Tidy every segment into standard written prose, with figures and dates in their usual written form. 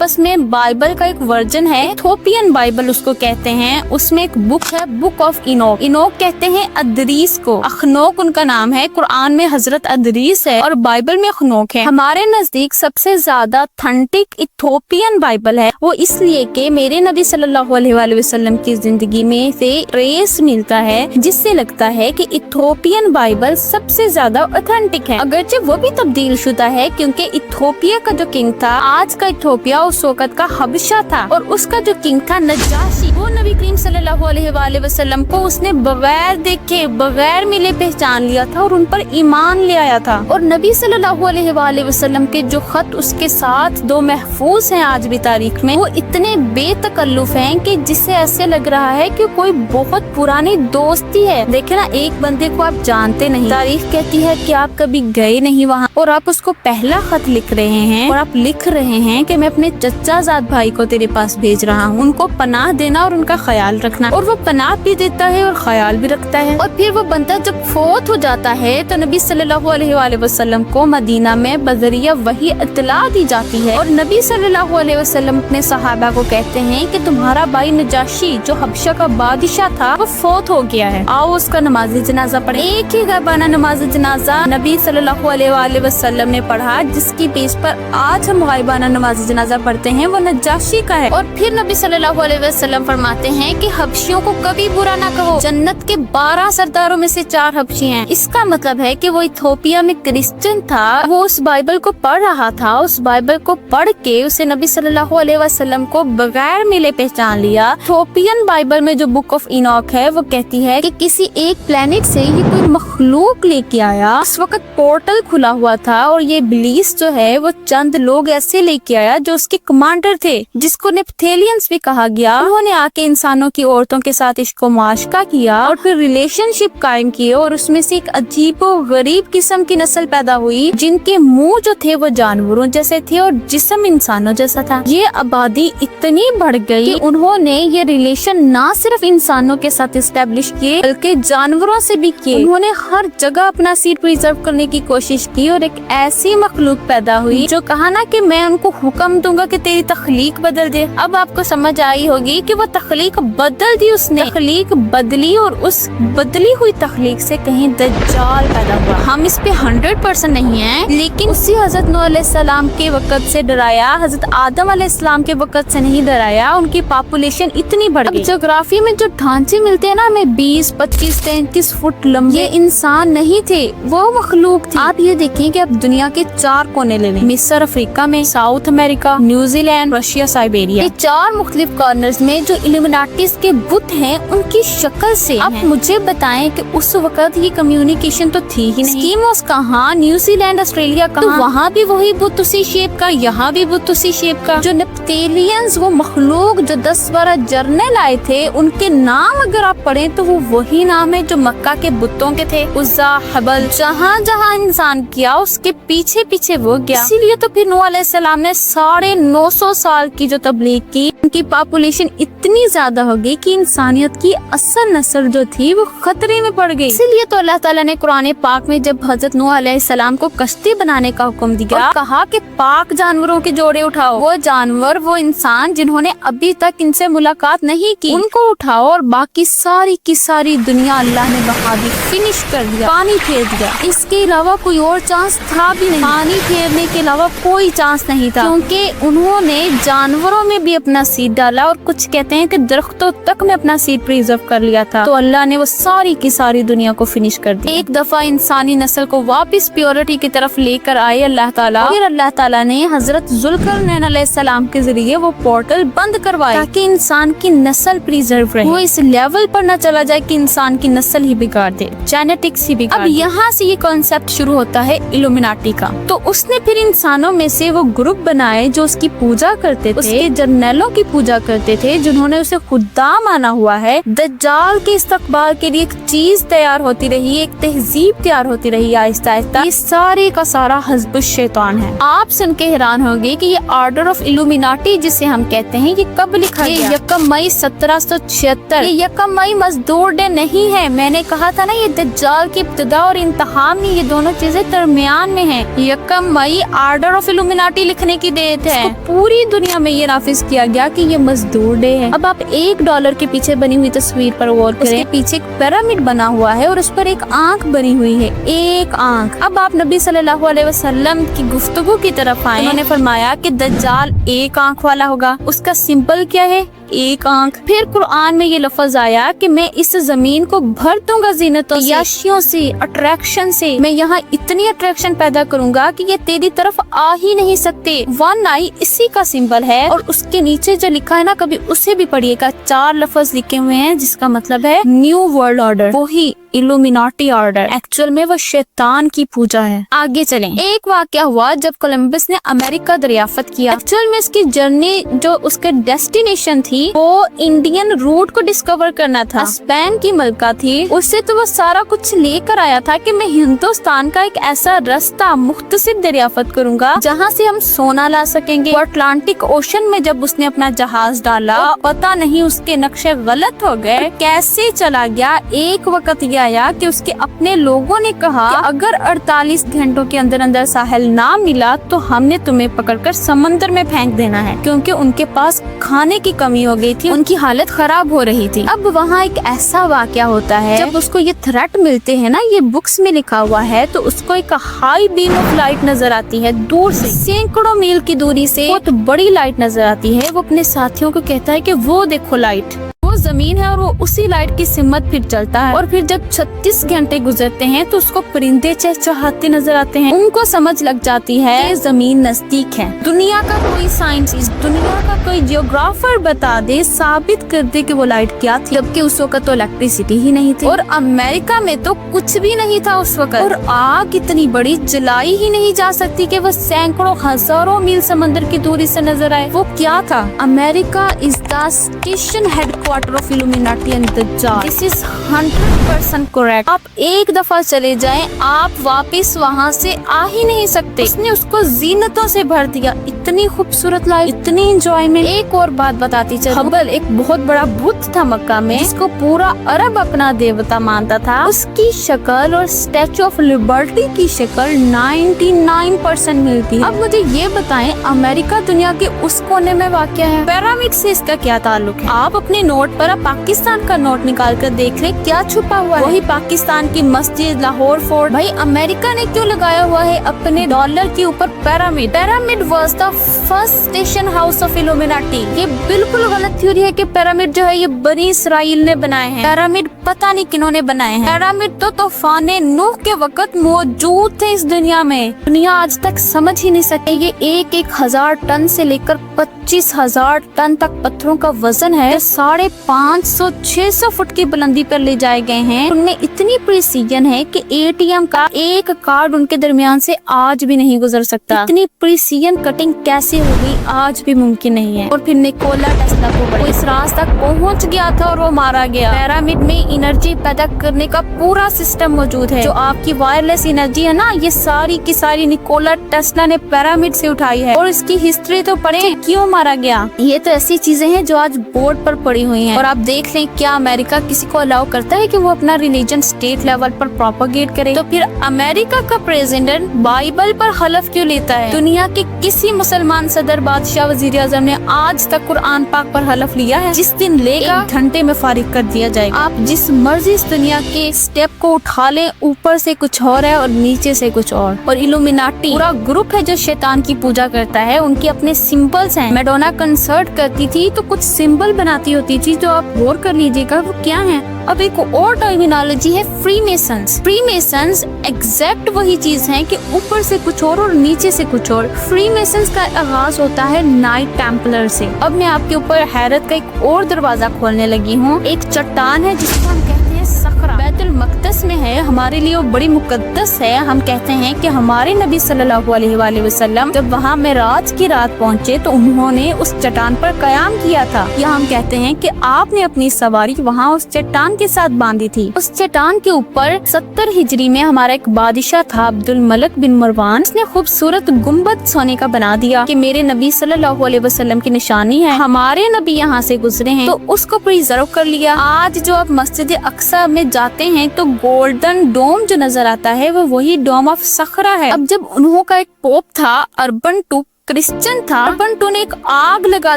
آپس میں بائبل کا ایک ورژن ہے، ایتھوپین بائبل اس کو کہتے ہیں، اس میں ایک بک ہے، بک آف اینوک۔ اینوک کہتے ہیں ادریس کو، اخنوک ان کا نام ہے، قرآن میں حضرت ادریس ہے اور بائبل میں اخنوک ہے۔ ہمارے نزدیک سب سے زیادہ اتھینٹک ایتھوپین بائبل ہے، وہ اس لیے کہ میرے نبی صلی اللہ علیہ وآلہ وسلم کی زندگی میں سے ٹریس ملتا ہے، جس سے لگتا ہے کہ ایتھوپین بائبل سب سے زیادہ اتھینٹک ہے، اگرچہ وہ بھی تبدیل شدہ ہے کیونکہ ایتھوپیا کا جو کنگ تھا، آج کا ایتھوپیا اس وقت کا حبشہ تھا، اور اس کا جو کنگ تھا نجاشی، وہ نبی کریم صلی اللہ علیہ وآلہ وسلم کو اس نے بغیر دیکھے، بغیر ملے پہچان لیا تھا اور ان پر ایمان لے آیا تھا۔ اور نبی صلی اللہ علیہ وآلہ وسلم کے جو خط اس کے ساتھ دو محفوظ ہیں آج بھی تاریخ میں، وہ اتنے بے تکلف ہیں کہ جس سے ایسے لگ رہا ہے کہ کوئی بہت پرانی دوستی ہے۔ دیکھیں نا، ایک بندے کو آپ جانتے نہیں، تاریخ کہتی ہے کہ آپ کبھی گئے نہیں وہاں، اور آپ اس کو پہلا خط لکھ رہے ہیں اور آپ لکھ رہے ہیں کہ میں اپنے چچا زاد بھائی کو تیرے پاس بھیج رہا ہوں، ان کو پناہ دینا اور ان کا خیال رکھنا، اور وہ پناہ بھی دیتا ہے اور خیال بھی رکھتا ہے۔ اور پھر وہ بندہ جب فوت ہو جاتا ہے تو نبی صلی اللہ علیہ وآلہ وسلم کو مدینہ میں بذریعہ وحی اطلاع دی جاتی ہے، اور نبی صلی اللہ علیہ وسلم اپنے صحابہ کو کہتے ہیں کہ تمہارا بھائی نجاشی جو حبشہ کا بادشاہ تھا وہ فوت ہو گیا ہے، آؤ اس کا نماز جنازہ پڑھیں۔ ایک ہی غائبانہ نماز جنازہ نبی صلی اللہ علیہ وآلہ وسلم نے پڑھا، جس کی بیس پر آج ہم غائبانہ نماز جنازہ پڑھتے ہیں، وہ نجاشی کا ہے۔ اور پھر نبی صلی اللہ علیہ وسلم فرماتے ہیں کہ حبشیوں کو کبھی برا نہ کہو، جنت کے 12 سرداروں میں سے 4 حبشی ہیں۔ اس کا مطلب ہے کہ وہ ایتھوپیا میں کرسچن تھا، وہ اس بائبل کو پڑھ رہا تھا، اس بائبل کو پڑھ کے اسے نبی صلی اللہ علیہ وسلم کو بغیر ملے پہچان لیا۔ ایتھوپین بائبل میں جو بک آف اینوک ہے وہ کہتی ہے کہ کسی ایک پلانٹ سے یہ کوئی مخلوق لے کے آیا، اس وقت پورٹل کھلا ہوا تھا، اور یہ ابلیس جو ہے وہ چند لوگ ایسے لے کے آیا جو اس کے کمانڈر تھے، جس کو نیپتھیلینز بھی کہا گیا۔ انہوں نے آ کے انسانوں کی عورتوں کے ساتھ عشق و معاشقہ کیا اور پھر ریلیشن شپ قائم کیے، اور اس میں سے ایک عجیب و غریب قسم کی نسل پیدا ہوئی جن کے منہ جو تھے وہ جانوروں جیسے تھے اور جسم انسانوں جیسا تھا۔ یہ آبادی اتنی بڑھ گئی کہ انہوں نے یہ ریلیشن نہ صرف انسانوں کے ساتھ اسٹیبلش کیے بلکہ جانوروں سے بھی کیے۔ انہوں نے ہر جگہ اپنا سیٹ پریزرو کرنے کی کوشش کی، اور ایک ایسی مخلوق پیدا ہوئی جو کہا نا کہ میں ان کو حکم دوں گا کہ تیری تخلیق بدل دے۔ اب آپ کو سمجھ آئی ہوگی کہ وہ تخلیق بدل دی، اس نے تخلیق بدلی، اور اس بدلی ہوئی تخلیق سے کہیں دجال پیدا ہوا۔ ہم اس پہ 100% نہیں ہیں، لیکن اسی حضرت نوح علیہ السلام کے وقت سے ڈرایا، حضرت آدم علیہ السلام کے وقت سے نہیں ڈرایا، ان کی پاپولیشن اتنی بڑھ گئی۔ اب جغرافی میں جو ڈھانچے ملتے ہیں نا ہمیں 20، 25، 33 فٹ لمبے، یہ انسان نہیں تھے، وہ مخلوق تھی۔ آپ یہ دیکھیں کہ اب دنیا کے 4 کونے لے لیں، مصر افریقہ میں، ساؤتھ امریکہ، نیوزی لینڈ، رشیا، سائبیریا، یہ 4 مختلف کارنرز میں جو الومناٹیز کے بت ہیں ان کی شکل سے ہیں۔ اب مجھے بتائیں کہ اس وقت یہ کمیونیکیشن تو تھی ہی نہیں، اسکیموس کہاں، نیوزی لینڈ، آسٹریلیا کہاں، تو وہاں بھی وہی بت اسی شیپ کا، یہاں بھی بت اسی شیپ کا۔ جو نیپتیلینز، وہ مخلوق جو 10-12 جرنل آئے تھے، ان کے نام اگر آپ پڑھیں تو وہ وہی نام ہے جو مکہ کے بتوں کے تھے، عزا، حبل، جہاں جہاں انسان کیا اس کے پیچھے پیچھے وہ گیا۔ اسی لیے تو پھر نوح علیہ السلام نے 950 سال کی جو تبلیغ کی، ان کی پاپولیشن اتنی زیادہ ہو گئی کہ انسانیت کی اصل نسل جو تھی وہ خطرے میں پڑ گئی۔ اسی لیے تو اللہ تعالیٰ نے قرآن پاک میں جب حضرت نوح علیہ السلام کو کشتی بنانے کا حکم دیا اور کہا کہ پاک جانوروں کے جوڑے اٹھاؤ، وہ جانور، وہ انسان جنہوں نے ابھی تک ان سے ملاقات نہیں کی، ان کو اٹھاؤ، اور باقی ساری کی ساری دنیا اللہ نے بہا دی، فنش کر دیا، پانی پھیر دیا۔ اس کے علاوہ کوئی اور چانس تھا بھی نہیں، پانی پھیرنے کے علاوہ کوئی چانس نہیں تھا، کیونکہ انہوں نے جانوروں میں بھی اپنا سیڈ ڈالا، اور کچھ کہتے ہیں کہ درختوں تک میں اپنا سیڈ پریزرو کر لیا تھا، تو اللہ نے وہ ساری کی ساری دنیا کو فنش کر دیا۔ ایک دفعہ انسانی نسل کو واپس پیورٹی کی طرف لے کر آئے اللہ تعالیٰ، پھر اللہ تعالیٰ نے حضرت ذوالقرنین علیہ السلام کے ذریعے وہ پورٹل بند کروائے تاکہ انسان کی نسل پریزرو رہے، وہ اس لیول پر نہ چلا جائے کہ انسان کی نسل ہی بگاڑ دے، جینیٹکس ہی بگاڑ دے۔ اب یہاں سے یہ کانسیپٹ شروع ہوتا ہے الومناٹی کا۔ تو اس نے پھر انسانوں میں سے وہ گروپ بنائے جو اس کی پوجا کرتے تھے، اس کے جرنیلوں کی پوجا کرتے تھے، جنہوں نے اسے خدا مانا ہوا ہے۔ دجال کے استقبال کے لیے ایک چیز تیار ہوتی رہی، ایک تہذیب تیار ہوتی رہی آہستہ آہستہ۔ یہ سارے کا سارا حزب الشیطان ہے۔ آپ سن کے حیران ہوگے کہ یہ آرڈر آف الومناٹی جسے ہم کہتے ہیں یہ کب لکھا گیا؟ 1 مئی 1776، 1 यकम मई मजदूर डे नहीं है। मैंने कहा था ना, ये दज्जाल की इब्तिदा और इंतहा में ये दोनों चीजें दरमियान में हैं। यकम मई आर्डर ऑफ इल्यूमिनाटी लिखने की डेट है। पूरी दुनिया में ये नाफिज किया गया कि ये मजदूर डे है। अब आप $1 के पीछे बनी हुई तस्वीर पर गौर करें। उसके पीछे एक पिरामिड बना हुआ है और उस पर एक आंख बनी हुई है, एक आंख। अब आप नबी सल्लल्लाहु अलैहि वसल्लम की गुफ्तगू की तरफ आए। उन्होंने फरमाया कि दज्जाल एक आंख वाला होगा। उसका सिंबल क्या है? एक आंख। फिर कुरान में ये लफ्ज आया कि मैं इस जमीन को भर दूंगा ज़ीनतों से, याशियों से, अट्रैक्शन से। मैं यहाँ इतनी अट्रैक्शन पैदा करूंगा कि ये तेरी तरफ आ ही नहीं सकते। 1 आई इसी का सिंबल है और उसके नीचे जो लिखा है ना, कभी उसे भी पढ़िएगा। 4 लफ्ज लिखे हुए हैं जिसका मतलब है न्यू वर्ल्ड ऑर्डर, वही इल्यूमिनाटी ऑर्डर। एक्चुअल में वो शैतान की पूजा है। आगे चलें। एक वाकया हुआ जब कोलंबस ने अमेरिका दरियाफ्त किया। एक्चुअल में इसकी जर्नी जो उसके डेस्टिनेशन थी वो इंडियन रूट को डिस्कवर करना था। स्पेन की मलका थी, उससे तो वो सारा कुछ लेकर आया था कि मैं हिंदुस्तान का एक ऐसा रास्ता मुख्तसर दरियाफ्त करूंगा जहाँ से हम सोना ला सकेंगे। अटलांटिक ओशन में जब उसने अपना जहाज डाला, पता नहीं उसके नक्शे गलत हो गए, कैसे चला गया। एक वक्त आया कि उसके अपने लोगों ने कहा कि अगर 48 घंटों के अंदर अंदर साहिल ना मिला तो हमने तुम्हें पकड़कर समंदर में फेंक देना है, क्योंकि उनके पास खाने की कमी हो गई थी, उनकी हालत खराब हो रही थी। अब वहाँ एक ऐसा वाकया होता है, जब उसको ये थ्रेट मिलते हैं ना, ये बुक्स में लिखा हुआ है, तो उसको एक हाई बीम ऑफ लाइट नजर आती है दूर से, सैकड़ों मील की दूरी से बहुत बड़ी लाइट नजर आती है। वो अपने साथियों को कहता है कि वो देखो लाइट, जमीन है और वो उसी लाइट की सिमत फिर चलता है। और फिर जब 36 घंटे गुजरते हैं तो उसको परिंदे चहचहाते नजर आते हैं। उनको समझ लग जाती है कि जमीन नजदीक है। दुनिया का कोई साइंटिस्ट, दुनिया का कोई जियोग्राफर बता दे, साबित कर दे कि वो लाइट क्या थी, जबकि उस वक्त तो इलेक्ट्रिसिटी ही नहीं थी और अमेरिका में तो कुछ भी नहीं था उस वक्त। और आग इतनी बड़ी जलाई ही नहीं जा सकती कि वो सैकड़ों हजारों मील समंदर की दूरी से नजर आए। वो क्या था? America is the station headquarter of Illuminati and दज्जाल। This is 100% correct. आप एक दफा चले जाएं, आप वापस वहाँ से आ ही नहीं सकते। उसने उसको जीनतों से भर दिया, इतनी खूबसूरत लाइफ, इतनी एंजॉयमेंट। एक और बात बताती चल, हबल एक बहुत बड़ा बुत था मक्का में, जिसको पूरा अरब अपना देवता मानता था। उसकी शक्ल और स्टैचू ऑफ लिबर्टी की शक्ल 99% मिलती है। अब मुझे ये बताएं, अमेरिका दुनिया के उस कोने में वाक़या है, पिरामिड से इसका क्या ताल्लुक है? आप अपने नोट पर अब पाकिस्तान का नोट निकाल कर देख ले, क्या छुपा हुआ है? वही पाकिस्तान की मस्जिद, लाहौर फोर्ट। भाई अमेरिका ने क्यों लगाया हुआ है अपने डॉलर के ऊपर pyramid? Pyramid was the first station house of illuminati. ये बिल्कुल गलत थ्योरी है कि पिरामिड जो है ये बनी इसराइल ने बनाए हैं। पिरामिड पता नहीं किन्होंने बनाए हैं। पिरामिड तो तूफाने नूह के वक्त मौजूद थे इस दुनिया में। दुनिया आज तक समझ ही नहीं सके। ये 1,000 टन से लेकर 25,000 टन तक पत्थरों का वजन है। 550-600 फुट की बुलंदी पर ले जाए गए हैं। उनमें इतनी प्रिसीजन है कि ATM का एक कार्ड उनके दरमियान से आज भी नहीं गुजर सकता। इतनी प्रिसीजन कटिंग कैसे हो गई आज भी मुमकिन नहीं है। और फिर निकोला टेस्ला को इस राज तक पहुंच गया था और वो मारा गया। पिरामिड में एनर्जी पैदा करने का पूरा सिस्टम मौजूद है। जो आपकी वायरलेस एनर्जी है ना, ये सारी की सारी निकोला टेस्ला ने पिरामिड से उठाई है। और इसकी हिस्ट्री तो पढ़े, क्यों मारा गया। ये तो ऐसी चीजें हैं जो आज बोर्ड पर पड़ी हुई हैं। और आप देख लें, क्या अमेरिका किसी को अलाउ करता है कि वो अपना रिलीजन स्टेट लेवल पर प्रोपोगेट करे? तो फिर अमेरिका का प्रेसिडेंट बाइबल पर हलफ क्यों लेता है? दुनिया के किसी मुसलमान सदर, बादशाह, वजीर आजम ने आज तक कुरान पाक पर हलफ लिया है? जिस दिन लेगा 1 घंटे में फारिग कर दिया जाएगा। आप जिस मर्जी इस दुनिया के स्टेप को उठा लें, ऊपर से कुछ और है और नीचे से कुछ और इल्यूमिनाटी पूरा ग्रुप है जो शैतान की पूजा करता है। उनके अपने सिंबल्स हैं। मैडोना कंसर्ट करती थी तो कुछ सिंबल बनाती होती थी, तो आप गौर कर लीजिएगा वो क्या है। अब एक और टर्मिनोलॉजी है फ्रीमेसन्स। फ्रीमेसन्स एग्जैक्ट वही चीज है कि ऊपर से कुछ और नीचे से कुछ और। फ्रीमेसन्स का आगाज होता है नाइट टेम्पलर से। अब मैं आपके ऊपर हैरत का एक और दरवाजा खोलने लगी हूँ। एक चट्टान है जिसको हम कहते हैं सखरा। बैतुल मक़दस मुक़द्दस में है, हमारे लिए वो बड़ी मुक़द्दस है। हम कहते हैं कि हमारे नबी सल्लल्लाहु अलैहि वसल्लम जब वहाँ मेराज की रात पहुँचे तो उन्होंने उस चट्टान पर कयाम किया था, या हम कहते हैं कि आपने अपनी सवारी वहाँ उस चट्टान के साथ बांधी थी। उस चट्टान के ऊपर 70 हिजरी में हमारा एक बादशाह था अब्दुल मलिक बिन मरवान, उसने खूबसूरत गुम्बद सोने का बना दिया कि मेरे नबी सल्लल्लाहु अलैहि वसल्लम की निशानी है, हमारे नबी यहाँ से गुजरे हैं, तो उसको प्रिजर्व कर लिया। आज जो आप मस्जिद अक्सा में जाते हैं तो गोल्डन डोम जो नजर आता है वो वही डोम ऑफ सखरा है। अब जब उन्हों का एक पोप था अर्बन II, क्रिश्चियन था, अर्बन II ने एक आग लगा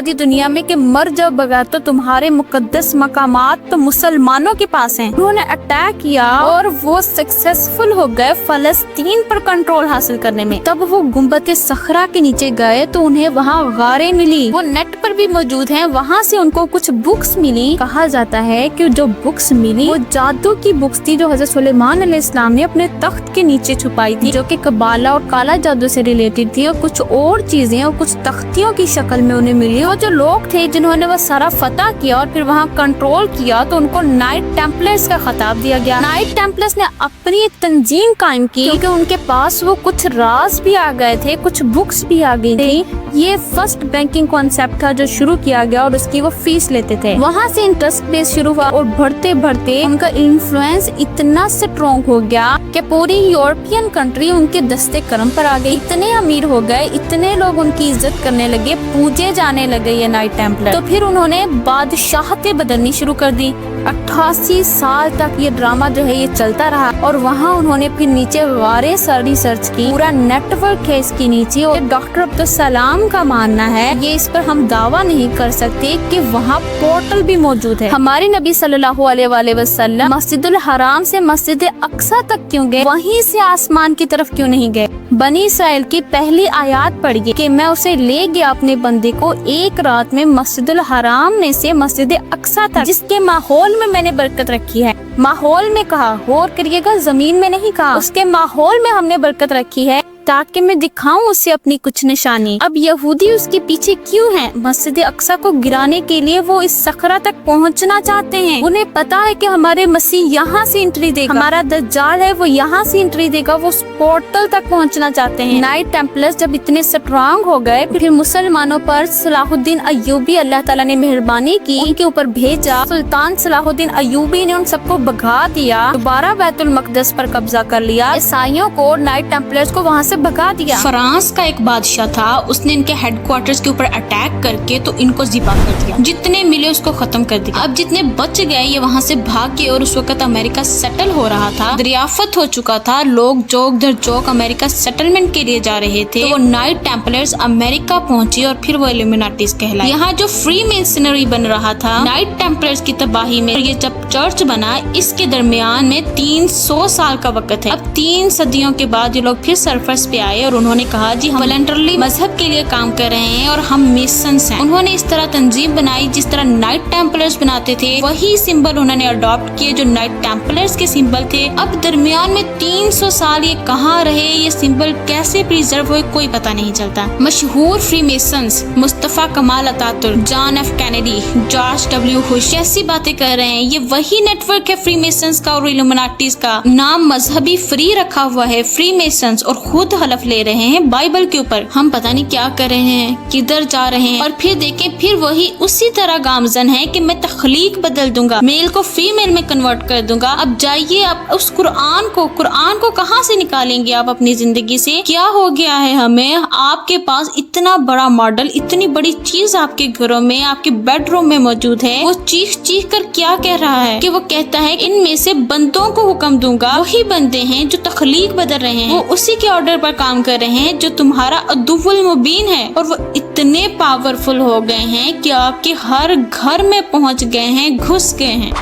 दी दुनिया में कि मर जाओ बगैर तो तुम्हारे मुकद्दस मकामात तो मुसलमानों के पास हैं। उन्होंने अटैक किया और वो सक्सेसफुल हो गए फलस्तीन पर कंट्रोल हासिल करने में। तब वो गुम्बद सखरा के नीचे गए तो उन्हें वहाँ गारें मिली, वो नेट पर भी मौजूद हैं। वहाँ से उनको कुछ बुक्स मिली। कहा जाता है कि जो बुक्स मिली वो जादू की बुक्स थी जो हज़रत सुलेमान अलैहिस्सलाम ने अपने तख्त के नीचे छुपाई थी, जो कि कबाला और काला जादू से रिलेटेड थी, और कुछ और चीजें और कुछ तख्तियों की शक्ल में उन्हें मिली। और जो लोग थे जिन्होंने वो सारा फतह किया और फिर वहाँ कंट्रोल किया तो उनको नाइट टेम्पलर्स का खिताब दिया गया। नाइट टेम्पलर्स ने अपनी एक तंजीम कायम की क्योंकि उनके पास वो कुछ राज भी आ गए थे, कुछ बुक्स भी आ गई थी। ये फर्स्ट बैंकिंग कॉन्सेप्ट था जो शुरू किया गया और उसकी वो फीस लेते थे। वहाँ से इंटरेस्ट बेस शुरू हुआ और बढ़ते बढ़ते उनका इन्फ्लुएंस इतना स्ट्रॉन्ग हो गया कि पूरी यूरोपियन कंट्री उनके दस्ते करम पर आ गई। इतने अमीर हो गए, इतने लोग उनकी इज्जत करने लगे, पूजे जाने लगे ये नाइट टेम्पलर। तो फिर उन्होंने बादशाहतें बदलनी शुरू कर दी। 88 साल तक ये ड्रामा जो है ये चलता रहा और वहाँ उन्होंने फिर नीचे गारे रिसर्च की, पूरा नेटवर्क है इसके नीचे। और डॉक्टर अब्दुल सलाम का मानना है, ये इस पर हम दावा नहीं कर सकते कि वहाँ पोर्टल भी मौजूद है। हमारे नबी सल्लल्लाहु अलैहि वसल्लम मस्जिदुल हराम से मस्जिद अक्सा तक क्यों गए, वहीं से आसमान की तरफ क्यों नहीं गए? बनी इसराइल की पहली आयत पढ़िए कि मैं उसे ले गया अपने बंदे को एक रात में मस्जिदुल हराम में से मस्जिद अक्सा तक, जिसके माहौल में मैंने बरकत रखी है। माहौल में कहा, गौर करिएगा, जमीन में नहीं कहा, उसके माहौल में हमने बरकत रखी है ताकि मैं दिखाऊं उससे अपनी कुछ निशानी। अब यहूदी उसके पीछे क्यों हैं? मस्जिद अक्सा को गिराने के लिए वो इस सखरा तक पहुंचना चाहते हैं। उन्हें पता है कि हमारे मसीह यहाँ से एंट्री देगा, हमारा दज्जाल है वो यहाँ से एंट्री देगा, वो उस पोर्टल तक पहुंचना चाहते हैं। नाइट टेम्पलर्स जब इतने स्ट्रांग हो गए, फिर मुसलमानों पर सलाहुद्दीन अय्यूबी अल्लाह ताला ने मेहरबानी की, उनके ऊपर भेजा। सुल्तान सलाहुद्दीन अय्यूबी ने उन सबको भगा दिया, दोबारा बैतुल मकदस पर कब्जा कर लिया, ईसाइयों को, नाइट टेम्पलर्स को वहाँ से भगा दिया। फ्रांस का एक बादशाह था, उसने इनके हेडक्वार्टर्स के ऊपर अटैक करके तो इनको ज़िबा कर दिया, जितने मिले उसको खत्म कर दिया। अब जितने बच गए ये वहाँ से भाग गए और उस वक्त अमेरिका सेटल हो रहा था, दरियाफत हो चुका था, लोग जोक दर जोक अमेरिका सेटलमेंट के लिए जा रहे थे। तो वो नाइट टेम्पलर्स अमेरिका पहुंची और फिर वो इल्यूमिनाटीज कहलाए। यहाँ जो फ्री मेसनरी बन रहा था नाइट टेम्पलर्स की तबाही में, ये जब चर्च बना इसके दरमियान में 300 साल का वक्त है। अब 3 सदियों के बाद ये लोग फिर सरफेस पे आए और उन्होंने कहा जी हम वॉलंटरली मजहब के लिए काम कर रहे हैं और हम मिशंस हैं। उन्होंने इस तरह तंजीम बनाई जिस तरह नाइट टेम्पलर्स बनाते थे, वही सिंबल उन्होंने अडॉप्ट किए जो नाइट टेम्पलर्स के सिंबल थे। अब दरमियान में 300 साल ये कहाँ रहे, ये सिंबल कैसे प्रिजर्व हुए, कोई पता नहीं चलता। मशहूर free masons Mustafa Kemal Ataturk, John F Kennedy, George W Bush ऐसी बातें कर रहे हैं। ये वही नेटवर्क है फ्री मेसन्स का और इल्यूमिनाटीज का। नाम मजहबी फ्री रखा हुआ है फ्री मेसन्स, और खुद हलफ ले रहे हैं बाइबल के ऊपर। हम पता नहीं क्या कर रहे हैं, किधर जा रहे हैं। और फिर देखें, फिर वही उसी तरह गामजन है कि मैं तख्लीक बदल दूंगा, मेल को फीमेल में कन्वर्ट कर दूंगा। अब जाइए, आप उस कुरान को कहाँ से निकालेंगे आप अपनी जिंदगी से? क्या हो गया है हमें? आपके पास इतना बड़ा मॉडल, इतनी बड़ी चीज आपके घरों में, आपके बेडरूम में मौजूद है। वो चीख चीख कर क्या कह रहा है कि वो कहता है इनमें से बंदों को हुक्म दूंगा। वही बंदे हैं जो तख्लीक बदल रहे हैं, वो उसी के ऑर्डर पर काम कर रहे हैं जो तुम्हारा अदुव्वुल मुबीन है। और वो इतने पावरफुल हो गए हैं कि आपके हर घर में पहुंच गए हैं, घुस गए हैं।